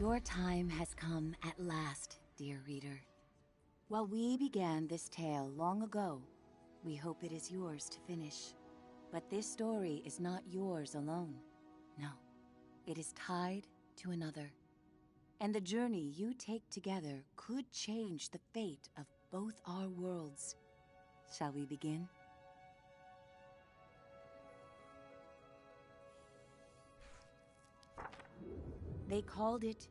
Your time has come at last, dear reader. While we began this tale long ago, we hope it is yours to finish. But this story is not yours alone. No, it is tied to another. And the journey you take together could change the fate of both our worlds. Shall we begin? They called it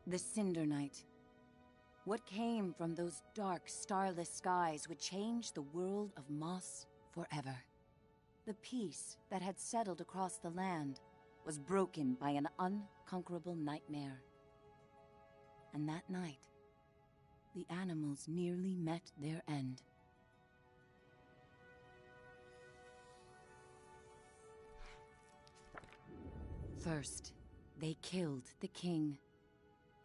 the Cinder Night. What came from those dark, starless skies would change the world of Moss forever. The peace that had settled across the land was broken by an unconquerable nightmare. And that night, the animals nearly met their end. First, they killed the king.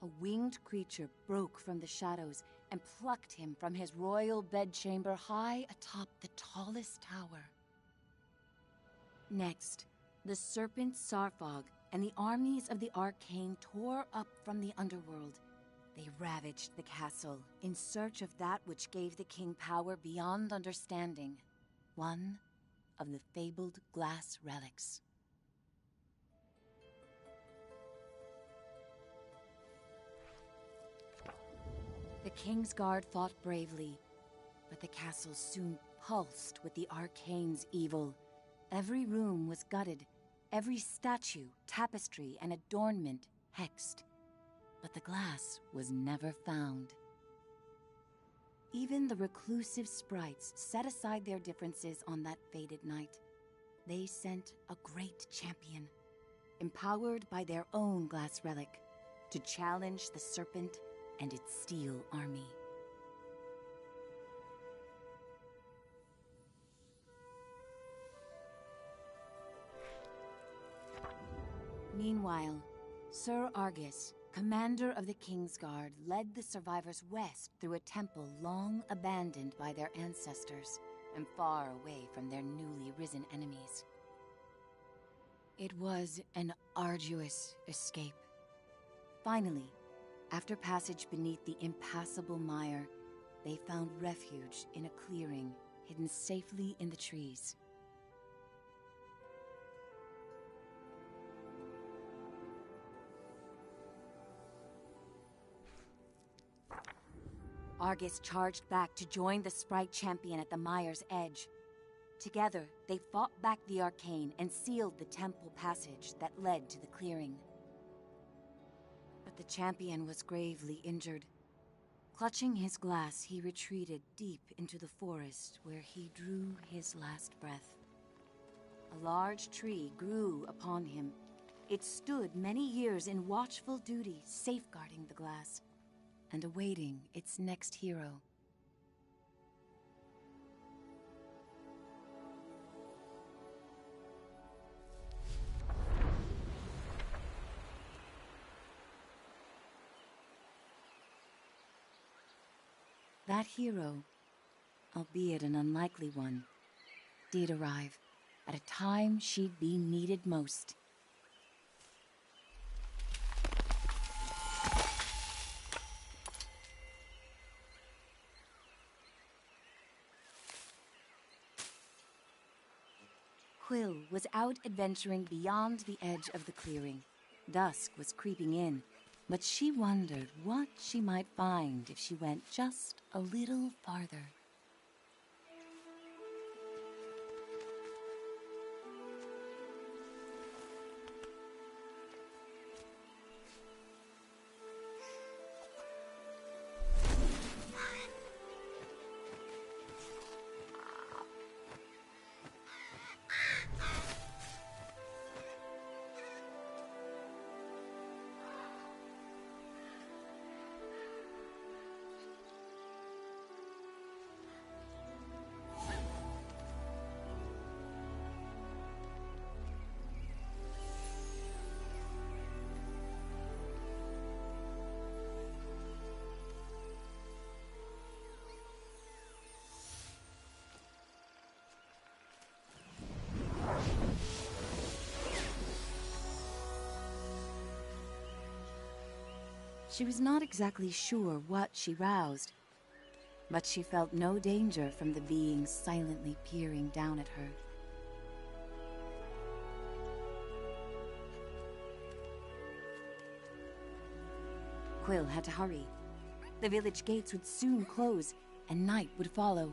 A winged creature broke from the shadows and plucked him from his royal bedchamber high atop the tallest tower. Next, the serpent Sarfog and the armies of the Arcane tore up from the underworld. They ravaged the castle in search of that which gave the king power beyond understanding. One of the fabled glass relics. The Kingsguard fought bravely, but the castle soon pulsed with the Arcane's evil. Every room was gutted, every statue, tapestry, and adornment hexed. But the glass was never found. Even the reclusive sprites set aside their differences on that fated night. They sent a great champion, empowered by their own glass relic, to challenge the serpent and its steel army. Meanwhile, Sir Argus, commander of the Kingsguard, led the survivors west through a temple long abandoned by their ancestors and far away from their newly risen enemies. It was an arduous escape. Finally, after passage beneath the impassable mire, they found refuge in a clearing hidden safely in the trees. Argus charged back to join the Sprite champion at the mire's edge. Together, they fought back the Arcane and sealed the temple passage that led to the clearing. But the champion was gravely injured. Clutching his glass, he retreated deep into the forest where he drew his last breath. A large tree grew upon him. It stood many years in watchful duty, safeguarding the glass and awaiting its next hero. That hero, albeit an unlikely one, did arrive at a time she'd be needed most. Quill was out adventuring beyond the edge of the clearing. Dusk was creeping in, but she wondered what she might find if she went just a little farther. She was not exactly sure what she roused, but she felt no danger from the beings silently peering down at her. Quill had to hurry. The village gates would soon close, and night would follow.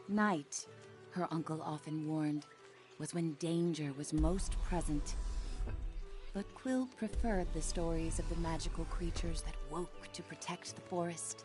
Night, her uncle often warned, was when danger was most present. But Quill preferred the stories of the magical creatures that woke to protect the forest.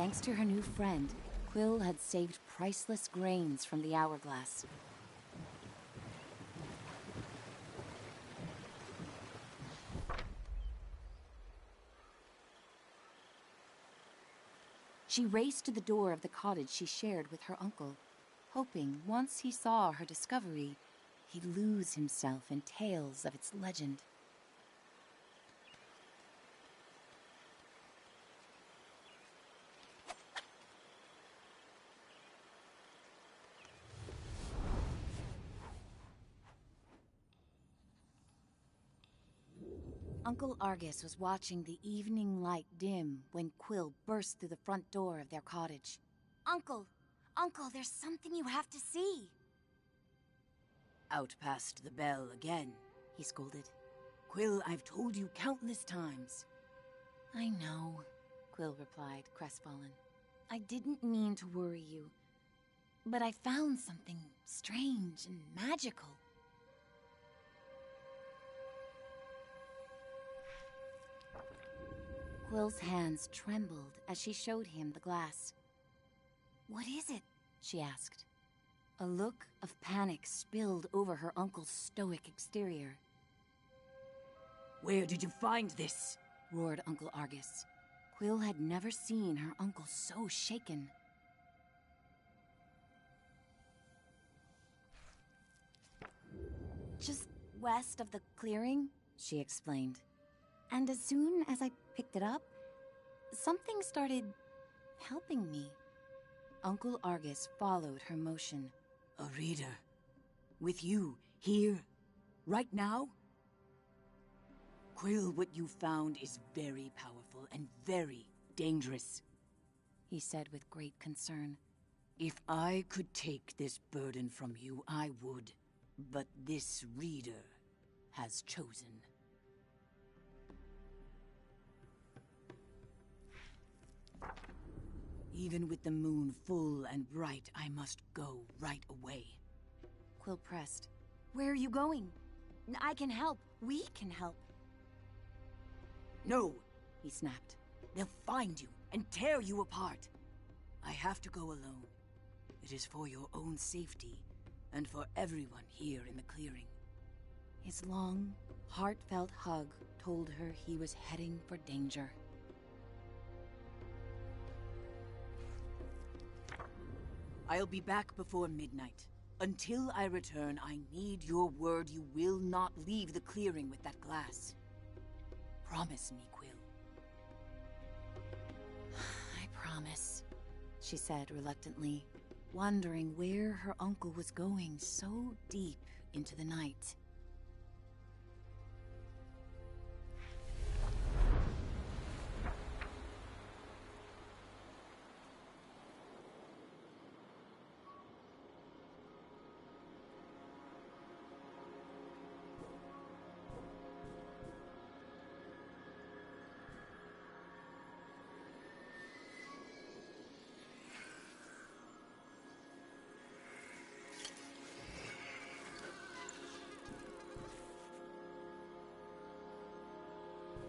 Thanks to her new friend, Quill had saved priceless grains from the hourglass. She raced to the door of the cottage she shared with her uncle, hoping once he saw her discovery, he'd lose himself in tales of its legend. Uncle Argus was watching the evening light dim when Quill burst through the front door of their cottage. Uncle! Uncle, there's something you have to see! Out past the bell again, he scolded. Quill, I've told you countless times. I know, Quill replied, crestfallen. I didn't mean to worry you, but I found something strange and magical. Quill's hands trembled as she showed him the glass. What is it? She asked. A look of panic spilled over her uncle's stoic exterior. Where did you find this? Roared Uncle Argus. Quill had never seen her uncle so shaken. Just west of the clearing, she explained. And as soon as I picked it up, something started helping me. Uncle Argus followed her motion. A reader? With you, here, right now? Quill, what you found is very powerful and very dangerous, he said with great concern. If I could take this burden from you, I would. But this reader has chosen. Even with the moon full and bright, I must go right away. Quill pressed. Where are you going? I can help. We can help. No, he snapped. They'll find you and tear you apart. I have to go alone. It is for your own safety and for everyone here in the clearing. His long, heartfelt hug told her he was heading for danger. I'll be back before midnight. Until I return, I need your word you will not leave the clearing with that glass. Promise me, Quill. I promise, she said reluctantly, wondering where her uncle was going so deep into the night.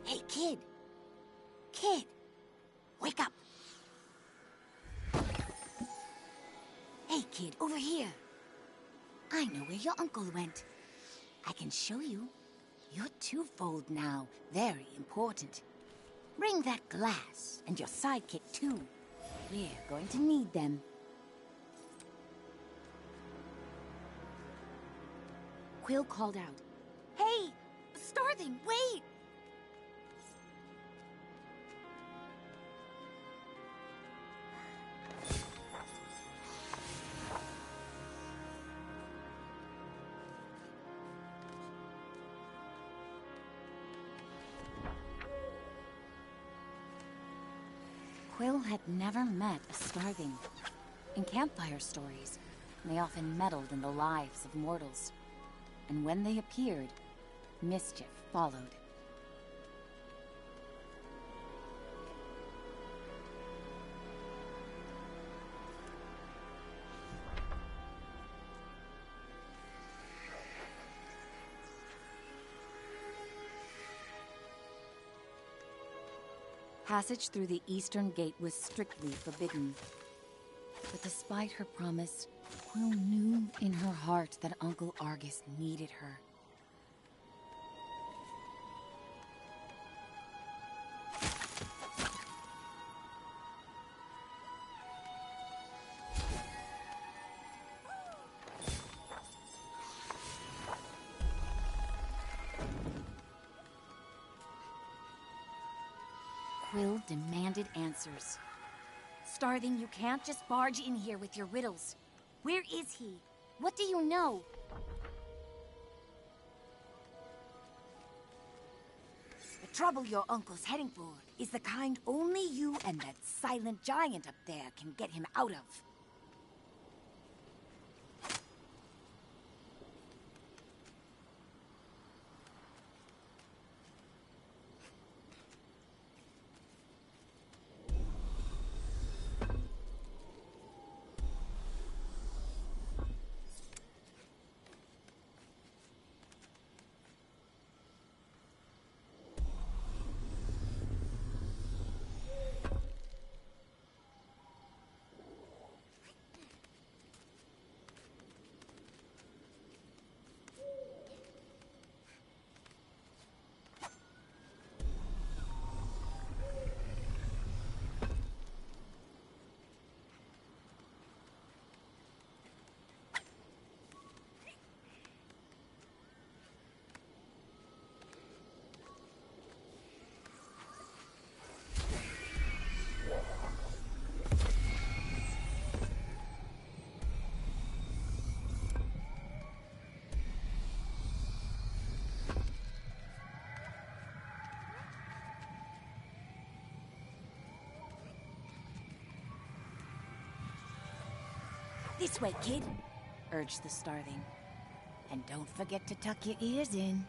Hey, kid! Kid! Wake up! Hey, kid, over here! I know where your uncle went. I can show you. You're twofold now. Very important. Bring that glass, and your sidekick, too. We're going to need them. Quill called out. Hey! Starthing, wait! Quill had never met a Starthing. In campfire stories, they often meddled in the lives of mortals. And when they appeared, mischief followed. Passage through the eastern gate was strictly forbidden. But despite her promise, Quill knew in her heart that Uncle Argus needed her. Quill demanded answers. Starthing, you can't just barge in here with your riddles. Where is he? What do you know? The trouble your uncle's heading for is the kind only you and that silent giant up there can get him out of. This way, kid, urged the Starthing. And don't forget to tuck your ears in.